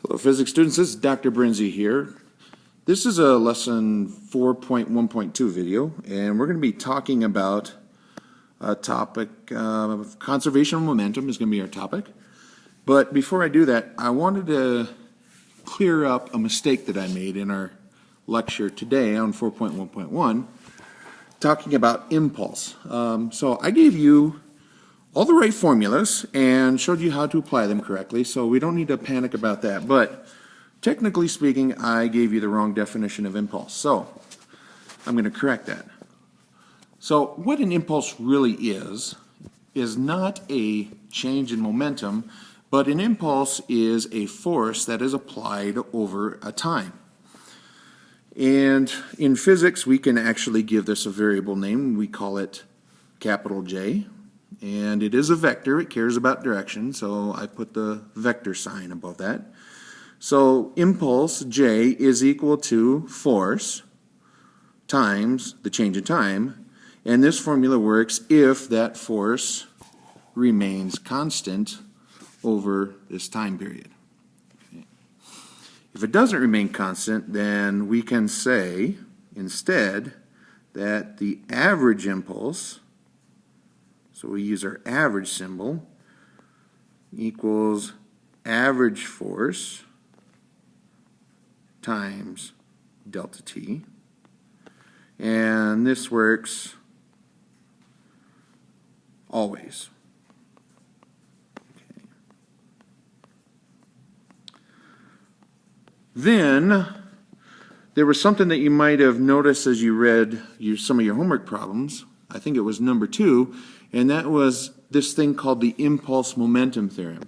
Hello, physics students. This is Dr. Brinzy here. This is a lesson 4.1.2 video, and we're going to be talking about a topic of conservation of momentum is going to be our topic. But before I do that, I wanted to clear up a mistake that I made in our lecture today on 4.1.1, talking about impulse. So I gave you all the right formulas and showed you how to apply them correctly, so we don't need to panic about that. But technically speaking, I gave you the wrong definition of impulse, so I'm going to correct that. So what an impulse really is not a change in momentum, but an impulse is a force that is applied over a time. And in physics, we can actually give this a variable name. We call it capital J. And it is a vector. It cares about direction, so I put the vector sign above that. So impulse, J, is equal to force times the change in time. And this formula works if that force remains constant over this time period. Okay. If it doesn't remain constant, then we can say instead that the average impulse, so we use our average symbol, equals average force times delta t. And this works always. Okay. Then there was something that you might have noticed as you read some of your homework problems. I think it was number 2. And that was this thing called the impulse momentum theorem.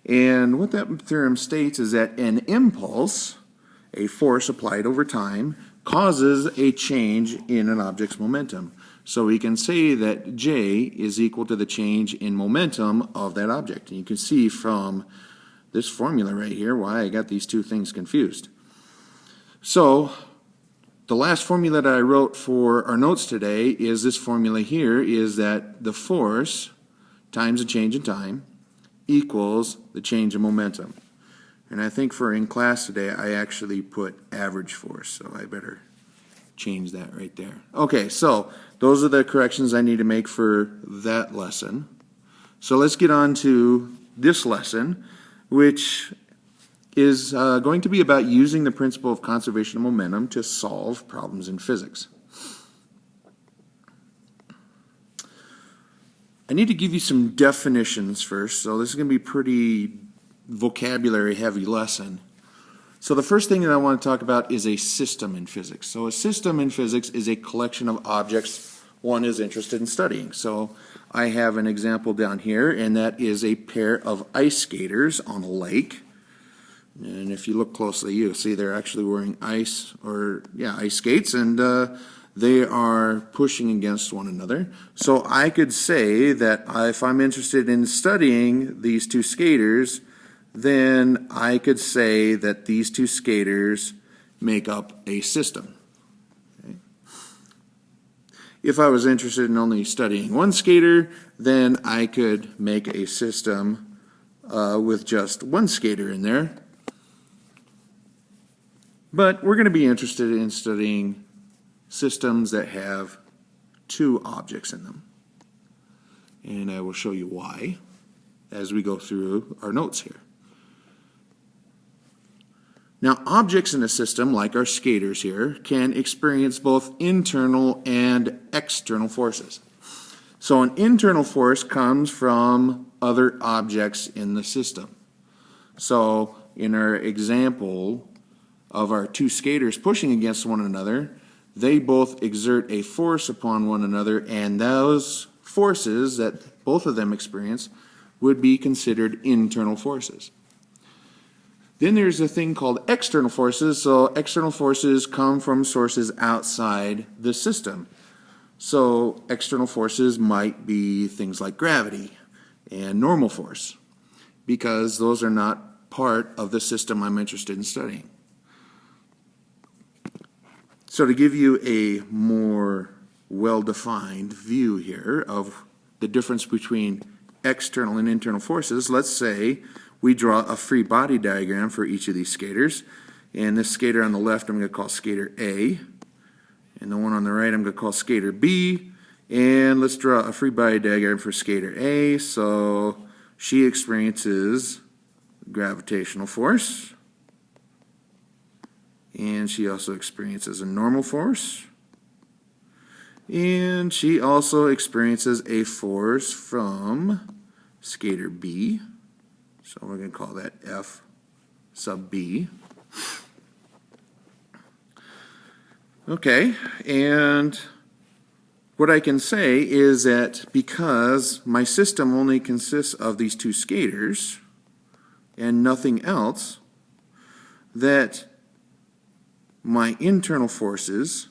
And what that theorem states is that an impulse, a force applied over time, causes a change in an object's momentum. So we can say that J is equal to the change in momentum of that object. And you can see from this formula right here why I got these two things confused. So the last formula that I wrote for our notes today is this formula here, is that the force times the change in time equals the change in momentum. And I think for in class today, I actually put average force, so I better change that right there. Okay, so those are the corrections I need to make for that lesson. So let's get on to this lesson, which is going to be about using the principle of conservation of momentum to solve problems in physics. I need to give you some definitions first, so this is going to be a pretty vocabulary heavy lesson. So the first thing that I want to talk about is a system in physics. So a system in physics is a collection of objects one is interested in studying. So I have an example down here, and that is a pair of ice skaters on a lake. And if you look closely, you'll see they're actually wearing ice skates, and they are pushing against one another. So I could say that if I'm interested in studying these two skaters, then I could say that these two skaters make up a system. Okay. If I was interested in only studying one skater, then I could make a system with just one skater in there. But we're going to be interested in studying systems that have two objects in them. And I will show you why as we go through our notes here. Now, objects in a system, like our skaters here, can experience both internal and external forces. So an internal force comes from other objects in the system. So in our example of our two skaters pushing against one another, they both exert a force upon one another, and those forces that both of them experience would be considered internal forces. Then there's a thing called external forces. So external forces come from sources outside the system. So external forces might be things like gravity and normal force, because those are not part of the system I'm interested in studying. So to give you a more well-defined view here of the difference between external and internal forces, let's say we draw a free body diagram for each of these skaters. And this skater on the left I'm going to call skater A. And the one on the right I'm going to call skater B. And let's draw a free body diagram for skater A. So she experiences gravitational force. And she also experiences a normal force. And she also experiences a force from skater B. So we're going to call that F sub B. Okay, and what I can say is that because my system only consists of these two skaters and nothing else, that my internal forces,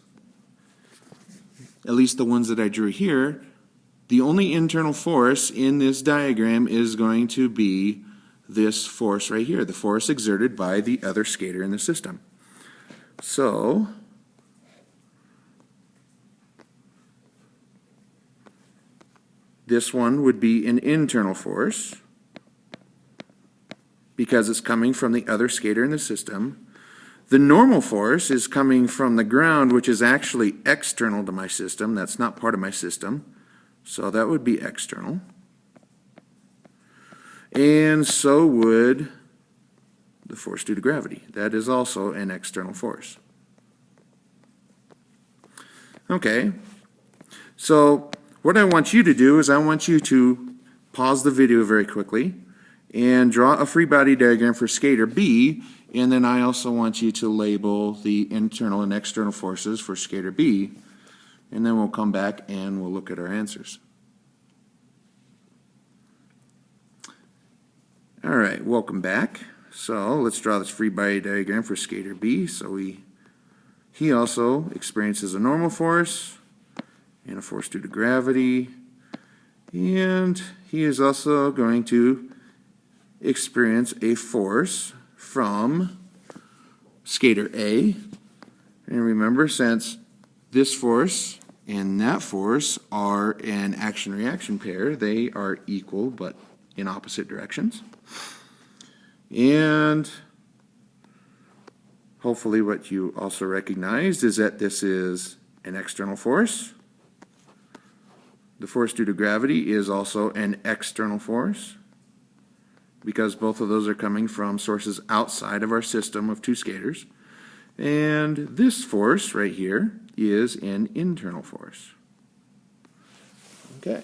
at least the ones that I drew here, the only internal force in this diagram is going to be this force right here, the force exerted by the other skater in the system. So this one would be an internal force because it's coming from the other skater in the system. The normal force is coming from the ground, which is actually external to my system. That's not part of my system. So that would be external. And so would the force due to gravity. That is also an external force. Okay. So what I want you to do is I want you to pause the video very quickly and draw a free body diagram for skater B, and then I also want you to label the internal and external forces for skater B, and then we'll come back and we'll look at our answers. All right, welcome back. So let's draw this free body diagram for skater B. So he also experiences a normal force and a force due to gravity, and he is also going to experience a force from skater A. And remember, since this force and that force are an action-reaction pair, they are equal but in opposite directions. And hopefully what you also recognized is that this is an external force. The force due to gravity is also an external force because both of those are coming from sources outside of our system of two skaters. And this force right here is an internal force. Okay.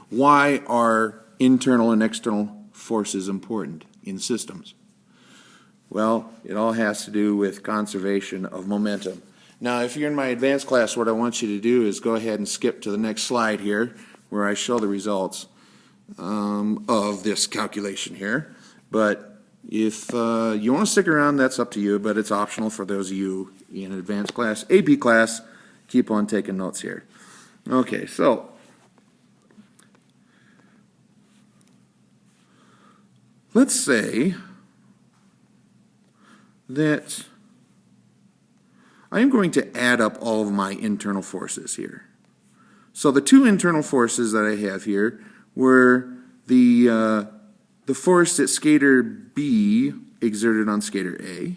Why are internal and external forces important in systems? Well, it all has to do with conservation of momentum. Now, if you're in my advanced class, what I want you to do is go ahead and skip to the next slide here where I show the results of this calculation here. But if you want to stick around, that's up to you, but it's optional for those of you in advanced class. AP class, keep on taking notes here. Okay, so let's say that I am going to add up all of my internal forces here. So the two internal forces that I have here were the force that skater B exerted on skater A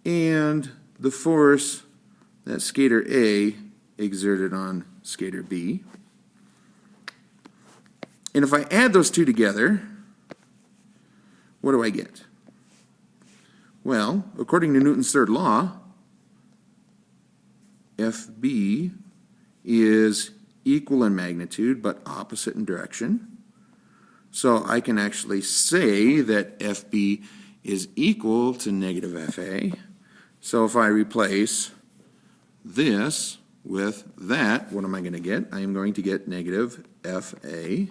and the force that skater A exerted on skater B. And if I add those two together, what do I get? Well, according to Newton's third law, FB is equal in magnitude but opposite in direction. So I can actually say that FB is equal to negative FA. So if I replace this with that, what am I going to get? I am going to get negative FA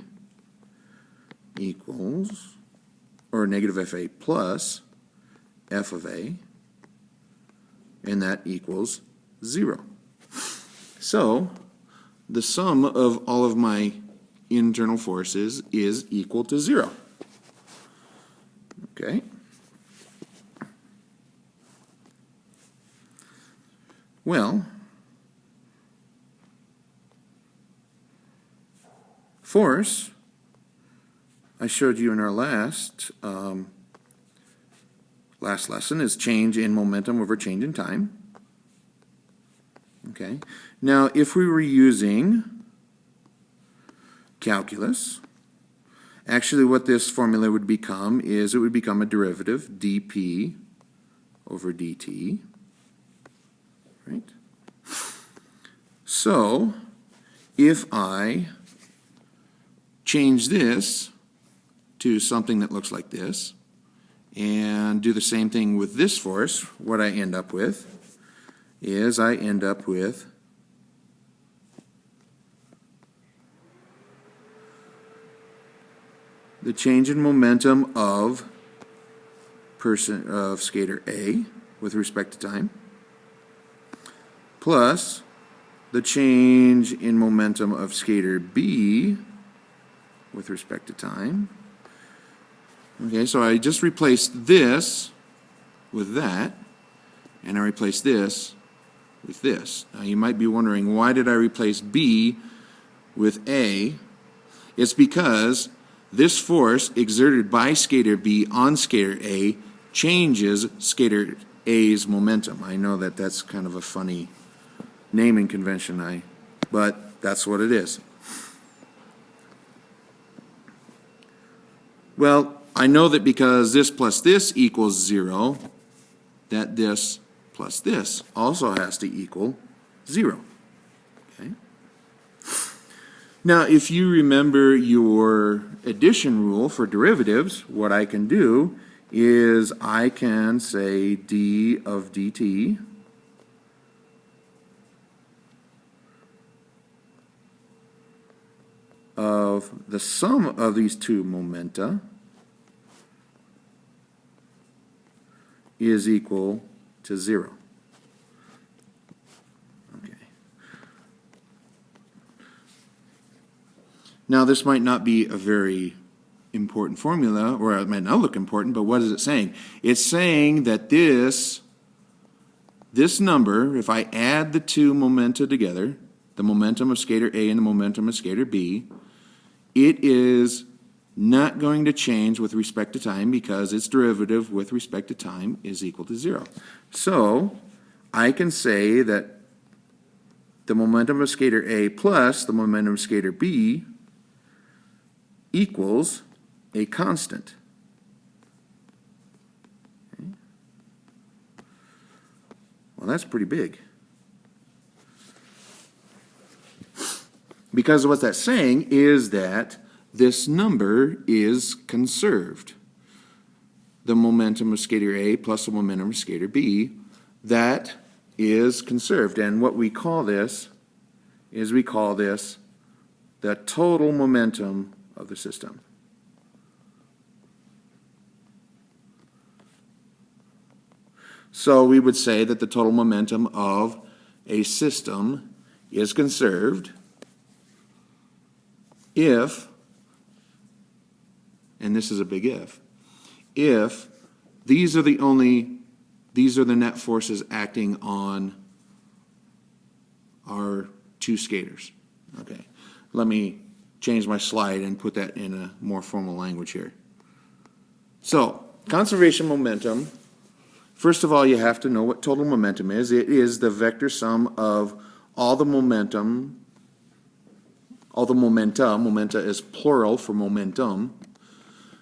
equals, or negative FA plus F of A, and that equals 0. So the sum of all of my internal forces is equal to 0. Okay. Well, force I showed you in our last lesson is change in momentum over change in time. Okay. Now, if we were using calculus, actually what this formula would become is it would become a derivative, dp over dt. Right? So, if I change this to something that looks like this, and do the same thing with this force, what I end up with is I end up with the change in momentum of skater A with respect to time, plus the change in momentum of skater B with respect to time. Okay, so I just replaced this with that, and I replaced this with this. Now you might be wondering, why did I replace B with A? It's because this force exerted by skater B on skater A changes skater A's momentum. I know that that's kind of a funny naming convention, but that's what it is. Well, I know that because this plus this equals 0, that this plus this also has to equal 0. Okay? Now, if you remember your addition rule for derivatives, what I can do is I can say d of dt of the sum of these two momenta is equal to 0. Okay. Now this might not be a very important formula, or it might not look important, but what is it saying? It's saying that this number, if I add the two momenta together, the momentum of skater A and the momentum of skater B, it is not going to change with respect to time because its derivative with respect to time is equal to 0. So I can say that the momentum of skater A plus the momentum of skater B equals a constant. Okay. Well, that's pretty big. Because what that's saying is that this number is conserved. The momentum of skater A plus the momentum of skater B, that is conserved. And what we call this is the total momentum of the system. So we would say that the total momentum of a system is conserved if, and this is a big if these are the net forces acting on our two skaters. Okay, let me change my slide and put that in a more formal language here. So, conservation momentum, first of all, you have to know what total momentum is. It is the vector sum of all the momenta is plural for momentum.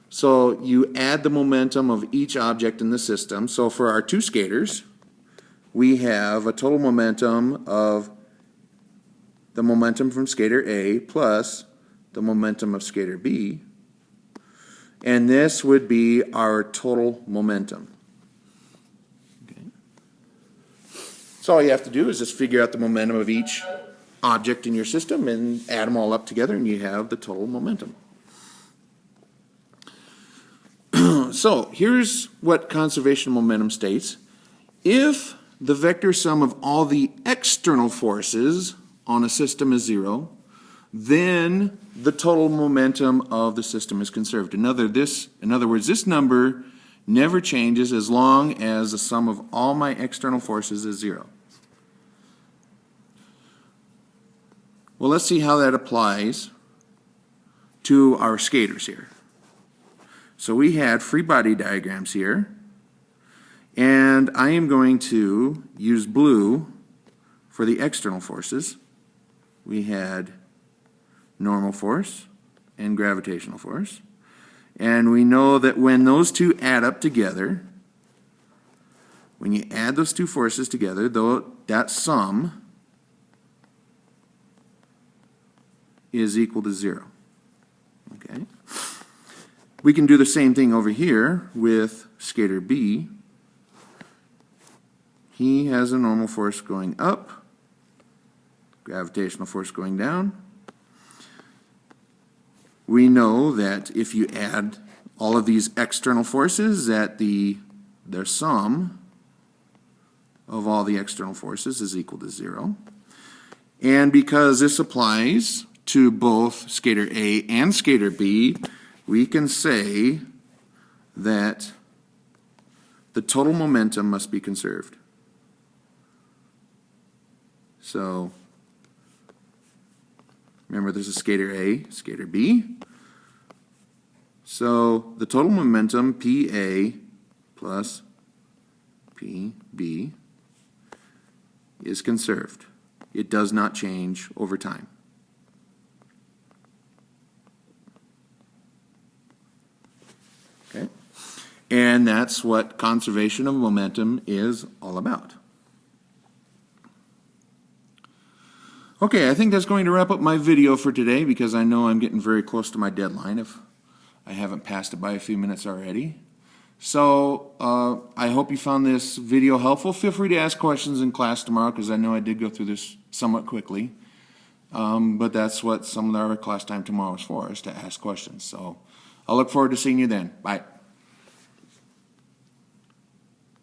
So you add the momentum of each object in the system. So for our two skaters, we have a total momentum of the momentum from skater A plus the momentum of skater B. And this would be our total momentum. Okay. So all you have to do is just figure out the momentum of each object in your system and add them all up together and you have the total momentum. So here's what conservation momentum states. If the vector sum of all the external forces on a system is 0, then the total momentum of the system is conserved. In other words, this number never changes as long as the sum of all my external forces is 0. Well, let's see how that applies to our skaters here. So we had free body diagrams here, and I am going to use blue for the external forces. We had normal force and gravitational force. And we know that when those two add up together, when you add those two forces together, though, that sum is equal to 0. Okay? We can do the same thing over here with skater B. He has a normal force going up, gravitational force going down. We know that if you add all of these external forces, that their sum of all the external forces is equal to 0. And because this applies to both skater A and skater B, we can say that the total momentum must be conserved. So remember, there's a skater A, skater B. So the total momentum, PA plus PB, is conserved. It does not change over time. Okay? And that's what conservation of momentum is all about. Okay, I think that's going to wrap up my video for today because I know I'm getting very close to my deadline if I haven't passed it by a few minutes already. So I hope you found this video helpful. Feel free to ask questions in class tomorrow because I know I did go through this somewhat quickly. But that's what some of our class time tomorrow is for, is to ask questions. So I'll look forward to seeing you then. Bye.